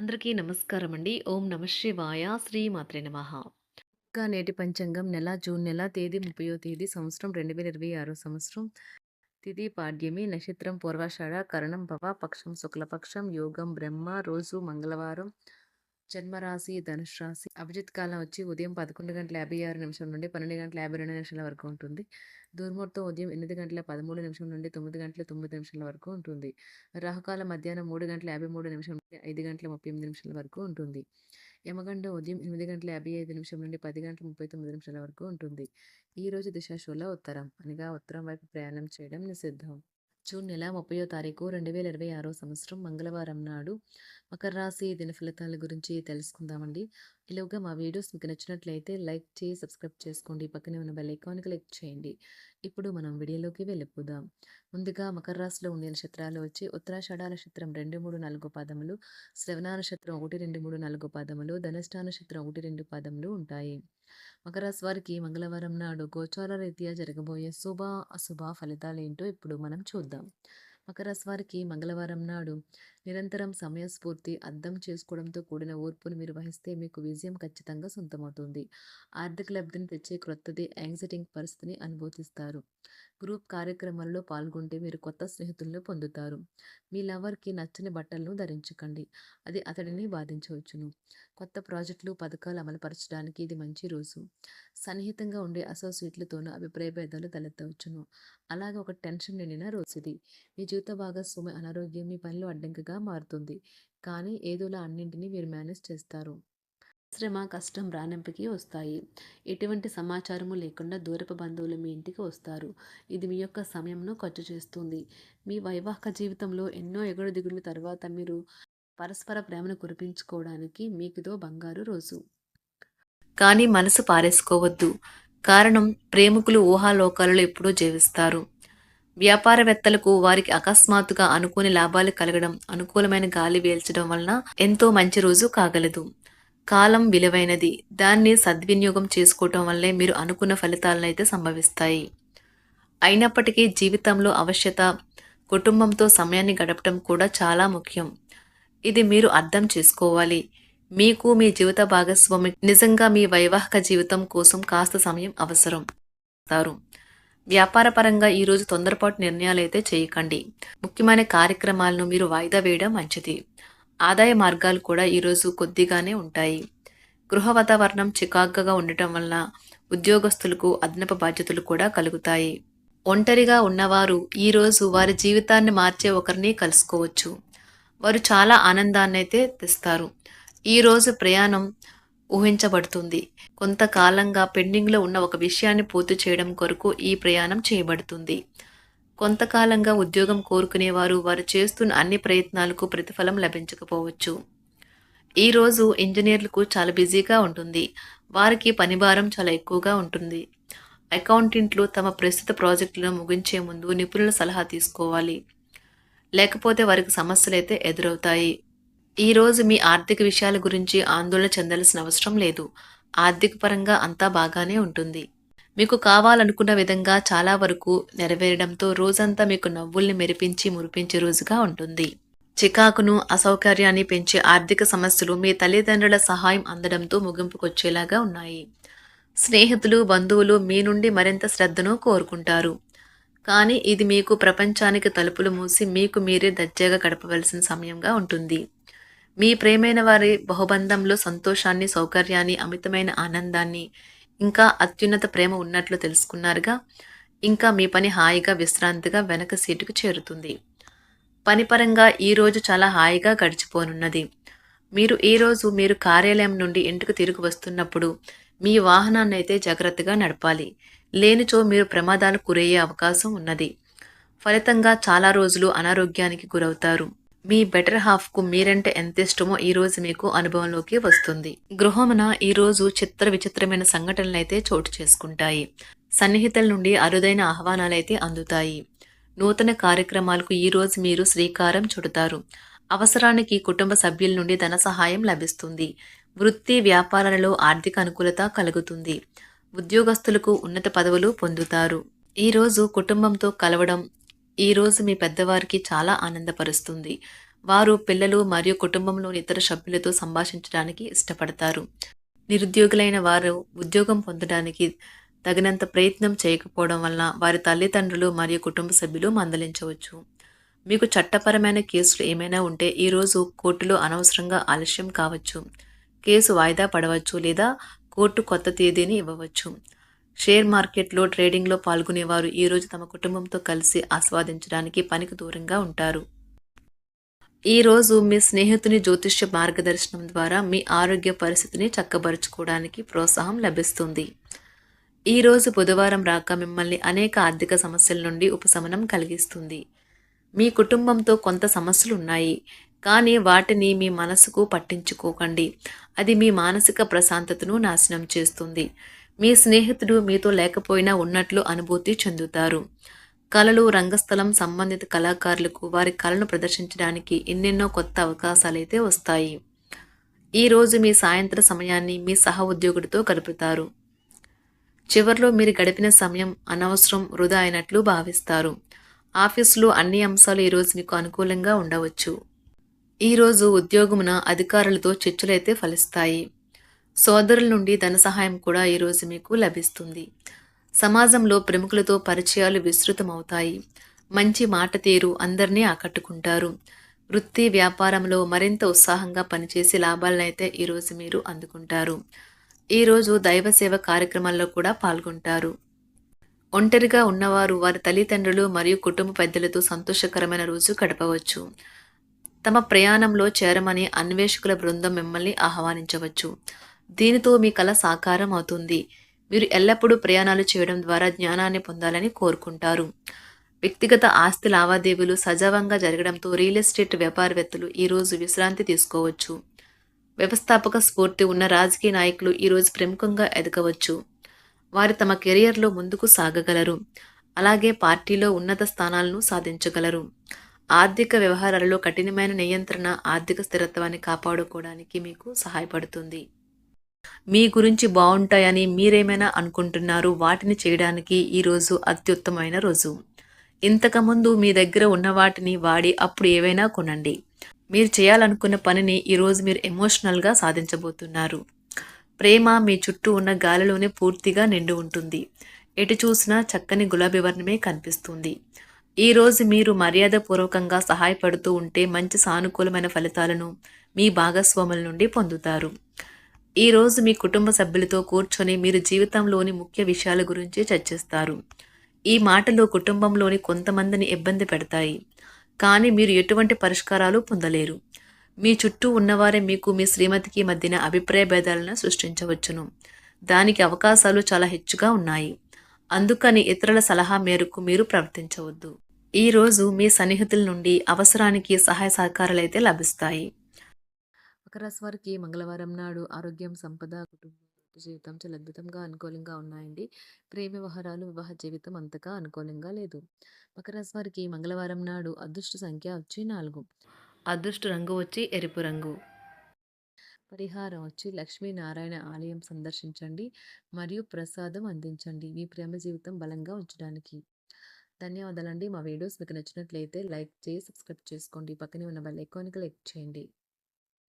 అందరికీ నమస్కారం అండి. ఓం నమః శివాయ. శ్రీ మాత్రే నమః. ఇంకా నేటి పంచాంగం నెల జూన్ నెల తేదీ 30వ తేదీ సంవత్సరం 2026 సంవత్సరం. తిథి పాడ్యమి, నక్షత్రం పూర్వాషాఢ, కరణం భవ, పక్షం శుక్లపక్షం, యోగం బ్రహ్మ, రోజు మంగళవారం, జన్మరాశి ధనుసు రాశి. అభిజిత్ కాలం వచ్చి ఉదయం 11:56 నుండి 12:52 వరకు ఉంటుంది. దుర్ముహూర్తం ఉదయం 8:13 నుండి 9:09 వరకు ఉంటుంది. రాహుకాలం మధ్యాహ్నం 3:53 నుండి 5:38 వరకు ఉంటుంది. యమగండం ఉదయం 8:55 నుండి 10:39 వరకు ఉంటుంది. ఈ రోజు దిశాశూల ఉత్తరం, అనగా ఉత్తరం వైపు ప్రయాణం చేయడం నిషిద్ధం. జూన్ నెల 30వ తారీఖు 2026 సంవత్సరం మంగళవారం నాడు మకర రాశి దిన ఫలితాల గురించి తెలుసుకుందామండి. ఇలాగా మా వీడియోస్ మీకు నచ్చినట్లయితే లైక్ చేసి సబ్స్క్రైబ్ చేసుకోండి. పక్కనే ఉన్న బెల్ ఐకాన్ క్లిక్ చేయండి. ఇప్పుడు మనం వీడియోలోకి వెళ్ళిపోదాం. ముందుగా మకర రాశిలో ఉండే నక్షత్రాలు వచ్చి ఉత్తరాషాఢ నక్షత్రం 2, 3, 4 పాదములు, శ్రవణ నక్షత్రం 1, 2, 3, 4 పాదములు, ధనిష్ఠ నక్షత్రం 1, 2 పాదములు ఉంటాయి. మకర రాశి వారికి మంగళవారం నాడు గోచార రీత్యా జరగబోయే శుభ అశుభ ఫలితాలేంటో ఇప్పుడు మనం చూద్దాం. మకర రాశి వారికి మంగళవారం నాడు నిరంతరం సమయస్ఫూర్తి అర్థం చేసుకోవడంతో కూడిన ఓర్పును మీరు వహిస్తే మీకు విజయం ఖచ్చితంగా సొంతమవుతుంది. ఆర్థిక లబ్ధిని తెచ్చే క్రొత్తది యాంగ్జైటింగ్ పరిస్థితిని అనుభూతిస్తారు. గ్రూప్ కార్యక్రమాల్లో పాల్గొంటే మీరు కొత్త స్నేహితులను పొందుతారు. మీ లవర్కి నచ్చని బట్టలను ధరించకండి, అది అతడిని బాధించవచ్చును. కొత్త ప్రాజెక్టులు పథకాలు అమలుపరచడానికి ఇది మంచి రోజు. సన్నిహితంగా ఉండే అసోసియేట్లతోనూ అభిప్రాయ భేదాలు తలెత్తవచ్చును. అలాగే ఒక టెన్షన్ నిండిన రోజు ఇది. మీ జీవిత భాగస్వామి అనారోగ్యం మీ పనిలో అడ్డంకిగా మారుతుంది, కానీ ఏదోలా అన్నింటినీ మీరు మేనేజ్ చేస్తారు. శ్రమ కష్టం రానంపికి వస్తాయి. ఎటువంటి సమాచారము లేకుండా దూరపు బంధువులు మీ ఇంటికి వస్తారు. ఇది మీ యొక్క సమయంను ఖర్చు చేస్తుంది. మీ వైవాహిక జీవితంలో ఎన్నో ఎగుడు దిగుడుల తర్వాత మీరు పరస్పర ప్రేమను కురిపించుకోవడానికి మీకుదో బంగారు రోజు. కానీ మనసు పారేసుకోవద్దు. కారణం, ప్రేమికులు ఊహాలోకాలలో ఎప్పుడూ జీవిస్తారు. వ్యాపారవేత్తలకు వారికి అకస్మాత్తుగా అనుకోని లాభాలు కలగడం, అనుకూలమైన గాలి వీల్చడం వలన ఎంతో మంచి రోజు కాగలదు. కాలం విలువైనది. దాన్ని సద్వినియోగం చేసుకోవటం వల్లే మీరు అనుకున్న ఫలితాలను అయితే సంభవిస్తాయి. అయినప్పటికీ జీవితంలో అవశ్యత, కుటుంబంతో సమయాన్ని గడపడం కూడా చాలా ముఖ్యం. ఇది మీరు అర్థం చేసుకోవాలి. మీకు మీ జీవిత భాగస్వామి నిజంగా మీ వైవాహిక జీవితం కోసం కాస్త సమయం అవసరం. వ్యాపారపరంగా ఈరోజు తొందరపాటు నిర్ణయాలైతే చేయకండి. ముఖ్యమైన కార్యక్రమాలను మీరు వాయిదా వేయడం మంచిది. ఆదాయ మార్గాలు కూడా ఈరోజు కొద్దిగానే ఉంటాయి. గృహ వాతావరణం చికాకుగా ఉండటం వల్ల ఉద్యోగస్తులకు అదనపు బాధ్యతలు కూడా కలుగుతాయి. ఒంటరిగా ఉన్నవారు ఈరోజు వారి జీవితాన్ని మార్చే ఒకరిని కలుసుకోవచ్చు. వారు చాలా ఆనందాన్ని అయితే తెస్తారు. ఈరోజు ప్రయాణం ఊహించబడుతుంది. కొంతకాలంగా పెండింగ్లో ఉన్న ఒక విషయాన్ని పూర్తి చేయడం కొరకు ఈ ప్రయాణం చేయబడుతుంది. కొంతకాలంగా ఉద్యోగం కోరుకునేవారు వారు చేస్తున్న అన్ని ప్రయత్నాలకు ప్రతిఫలం లభించకపోవచ్చు. ఈరోజు ఇంజనీర్లకు చాలా బిజీగా ఉంటుంది. వారికి పనిభారం చాలా ఎక్కువగా ఉంటుంది. అకౌంటెంట్లు తమ ప్రస్తుత ప్రాజెక్టులను ముగించే ముందు నిపుణుల సలహా తీసుకోవాలి, లేకపోతే వారికి సమస్యలు అయితే ఎదురవుతాయి. ఈరోజు మీ ఆర్థిక విషయాల గురించి ఆందోళన చెందాల్సిన అవసరం లేదు. ఆర్థిక పరంగా అంతా బాగానే ఉంటుంది. మీకు కావాలనుకున్న విధంగా చాలా వరకు నెరవేరడంతో రోజంతా మీకు నవ్వుల్ని మెరిపించి మురిపించే రోజుగా ఉంటుంది. చికాకును, అసౌకర్యాన్ని పెంచే ఆర్థిక సమస్యలు మీ తల్లిదండ్రుల సహాయం అందడంతో ముగింపుకొచ్చేలాగా ఉన్నాయి. స్నేహితులు, బంధువులు మీ నుండి మరింత శ్రద్ధను కోరుకుంటారు. కానీ ఇది మీకు ప్రపంచానికి తలుపులు మూసి మీకు మీరే దర్జాగా గడపవలసిన సమయంగా ఉంటుంది. మీ ప్రేమైన వారి బహుబంధంలో సంతోషాన్ని, సౌకర్యాన్ని, అమితమైన ఆనందాన్ని, ఇంకా అత్యున్నత ప్రేమ ఉన్నట్లు తెలుసుకున్నారుగా. ఇంకా మీ పని హాయిగా విశ్రాంతిగా వెనక సీటుకు చేరుతుంది. పనిపరంగా ఈరోజు చాలా హాయిగా గడిచిపోనున్నది. మీరు కార్యాలయం నుండి ఇంటికి తిరిగి వస్తున్నప్పుడు మీ వాహనాన్ని అయితే జాగ్రత్తగా నడపాలి. లేనిచో మీరు ప్రమాదాలకు గురయ్యే అవకాశం ఉన్నది. ఫలితంగా చాలా రోజులు అనారోగ్యానికి గురవుతారు. మీ బెటర్ హాఫ్కు మీరంటే ఎంత ఇష్టమో ఈరోజు మీకు అనుభవంలోకి వస్తుంది. గృహమున ఈరోజు చిత్ర విచిత్రమైన సంఘటనలు అయితే చోటు చేసుకుంటాయి. సన్నిహితుల నుండి అరుదైన ఆహ్వానాలైతే అందుతాయి. నూతన కార్యక్రమాలకు ఈరోజు మీరు శ్రీకారం చుడతారు. అవసరానికి కుటుంబ సభ్యుల నుండి ధన సహాయం లభిస్తుంది. వృత్తి వ్యాపారాలలో ఆర్థిక అనుకూలత కలుగుతుంది. ఉద్యోగస్తులకు ఉన్నత పదవులు పొందుతారు. ఈరోజు కుటుంబంతో కలవడం ఈరోజు మీ పెద్దవారికి చాలా ఆనందపరుస్తుంది. వారు పిల్లలు మరియు కుటుంబంలోని ఇతర సభ్యులతో సంభాషించడానికి ఇష్టపడతారు. నిరుద్యోగులైన వారు ఉద్యోగం పొందడానికి తగినంత ప్రయత్నం చేయకపోవడం వలన వారి తల్లిదండ్రులు మరియు కుటుంబ సభ్యులు మందలించవచ్చు. మీకు చట్టపరమైన కేసులు ఏమైనా ఉంటే ఈరోజు కోర్టులో అనవసరంగా ఆలస్యం కావచ్చు. కేసు వాయిదా పడవచ్చు లేదా కోర్టు కొత్త తేదీని ఇవ్వవచ్చు. షేర్ మార్కెట్లో ట్రేడింగ్లో పాల్గొనేవారు ఈరోజు తమ కుటుంబంతో కలిసి ఆస్వాదించడానికి పనికి దూరంగా ఉంటారు. ఈరోజు మీ స్నేహితుని జ్యోతిష్య మార్గదర్శనం ద్వారా మీ ఆరోగ్య పరిస్థితిని చక్కబరుచుకోవడానికి ప్రోత్సాహం లభిస్తుంది. ఈరోజు బుధవారం రాక మిమ్మల్ని అనేక ఆర్థిక సమస్యల నుండి ఉపశమనం కలిగిస్తుంది. మీ కుటుంబంతో కొంత సమస్యలు ఉన్నాయి, కానీ వాటిని మీ మనసుకు పట్టించుకోకండి. అది మీ మానసిక ప్రశాంతతను నాశనం చేస్తుంది. మీ స్నేహితుడు మీతో లేకపోయినా ఉన్నట్లు అనుభూతి చెందుతారు. కళలు, రంగస్థలం సంబంధిత కళాకారులకు వారి కళను ప్రదర్శించడానికి ఎన్నెన్నో కొత్త అవకాశాలైతే వస్తాయి. ఈరోజు మీ సాయంత్ర సమయాన్ని మీ సహ ఉద్యోగుడితో గడుపుతారు. చివర్లో మీరు గడిపిన సమయం అనవసరం, వృధా అయినట్లు భావిస్తారు. ఆఫీసులో అన్ని అంశాలు ఈరోజు మీకు అనుకూలంగా ఉండవచ్చు. ఈరోజు ఉద్యోగమున అధికారులతో చర్చలైతే ఫలిస్తాయి. సోదరుల నుండి ధన సహాయం కూడా ఈరోజు మీకు లభిస్తుంది. సమాజంలో ప్రముఖులతో పరిచయాలు విస్తృతమవుతాయి. మంచి మాట తీరు అందరినీ ఆకట్టుకుంటారు. వృత్తి వ్యాపారంలో మరింత ఉత్సాహంగా పనిచేసి లాభాలనైతే ఈరోజు మీరు అందుకుంటారు. ఈరోజు దైవ సేవ కార్యక్రమాల్లో కూడా పాల్గొంటారు. ఒంటరిగా ఉన్నవారు వారి తల్లిదండ్రులు మరియు కుటుంబ పెద్దలతో సంతోషకరమైన రోజు గడపవచ్చు. తమ ప్రయాణంలో చేరమని అన్వేషకుల బృందం మిమ్మల్ని ఆహ్వానించవచ్చు. దీనితో మీ కల సాకారం అవుతుంది. మీరు ఎల్లప్పుడూ ప్రయాణాలు చేయడం ద్వారా జ్ఞానాన్ని పొందాలని కోరుకుంటారు. వ్యక్తిగత ఆస్తి లావాదేవీలు సజావంగా జరగడంతో రియల్ ఎస్టేట్ వ్యాపారవేత్తలు ఈరోజు విశ్రాంతి తీసుకోవచ్చు. వ్యవస్థాపక స్ఫూర్తి ఉన్న రాజకీయ నాయకులు ఈరోజు ప్రముఖంగా ఎదగవచ్చు. వారు తమ కెరియర్లో ముందుకు సాగగలరు. అలాగే పార్టీలో ఉన్నత స్థానాలను సాధించగలరు. ఆర్థిక వ్యవహారాలలో కఠినమైన నియంత్రణ ఆర్థిక స్థిరత్వాన్ని కాపాడుకోవడానికి మీకు సహాయపడుతుంది. మీ గురించి బాగుంటాయని మీరేమైనా అనుకుంటున్నారు, వాటిని చేయడానికి ఈరోజు అత్యుత్తమైన రోజు. ఇంతకుముందు మీ దగ్గర ఉన్న వాటిని వాడి అప్పుడు ఏవైనా కొనండి. మీరు చేయాలనుకున్న పనిని ఈరోజు మీరు ఎమోషనల్గా సాధించబోతున్నారు. ప్రేమ మీ చుట్టూ ఉన్న గాలిలోనే పూర్తిగా నిండి ఉంటుంది. ఎటు చూసినా చక్కని గులాబీ వర్ణమే కనిపిస్తుంది. ఈరోజు మీరు మర్యాదపూర్వకంగా సహాయపడుతూ ఉంటే మంచి సానుకూలమైన ఫలితాలను మీ భాగస్వాముల నుండి పొందుతారు. ఈరోజు మీ కుటుంబ సభ్యులతో కూర్చొని మీరు జీవితంలోని ముఖ్య విషయాల గురించి చర్చిస్తారు. ఈ మాటలు కుటుంబంలోని కొంతమందిని ఇబ్బంది పెడతాయి, కానీ మీరు ఎటువంటి పరిష్కారాలు పొందలేరు. మీ చుట్టూ ఉన్నవారే మీకు మీ శ్రీమతికి మధ్యన అభిప్రాయ భేదాలను సృష్టించవచ్చును. దానికి అవకాశాలు చాలా హెచ్చుగా ఉన్నాయి. అందుకని ఇతరుల సలహా మేరకు మీరు ప్రవర్తించవద్దు. ఈరోజు మీ సన్నిహితుల నుండి అవసరానికి సహాయ సహకారాలైతే లభిస్తాయి. మకర రాశి వారికి మంగళవారం నాడు ఆరోగ్యం, సంపద, కుటుంబం, జీవితం చాలా అద్భుతంగా అనుకూలంగా ఉన్నాయండి. ప్రేమ వ్యవహారాలు, వివాహ జీవితం అంతగా అనుకూలంగా లేదు. మకర రాశి వారికి మంగళవారం నాడు అదృష్ట సంఖ్య వచ్చి 4. అదృష్ట రంగు వచ్చి ఎరుపు రంగు. పరిహారం వచ్చి లక్ష్మీనారాయణ ఆలయం సందర్శించండి మరియు ప్రసాదం అందించండి మీ ప్రేమ జీవితం బలంగా ఉంచడానికి. ధన్యవాదాలండి. మా వీడియోస్ మీకు నచ్చినట్లయితే లైక్ చేసి సబ్స్క్రైబ్ చేసుకోండి. పక్కనే ఉన్న బెల్ ఐకాన్ క్లిక్ చేయండి.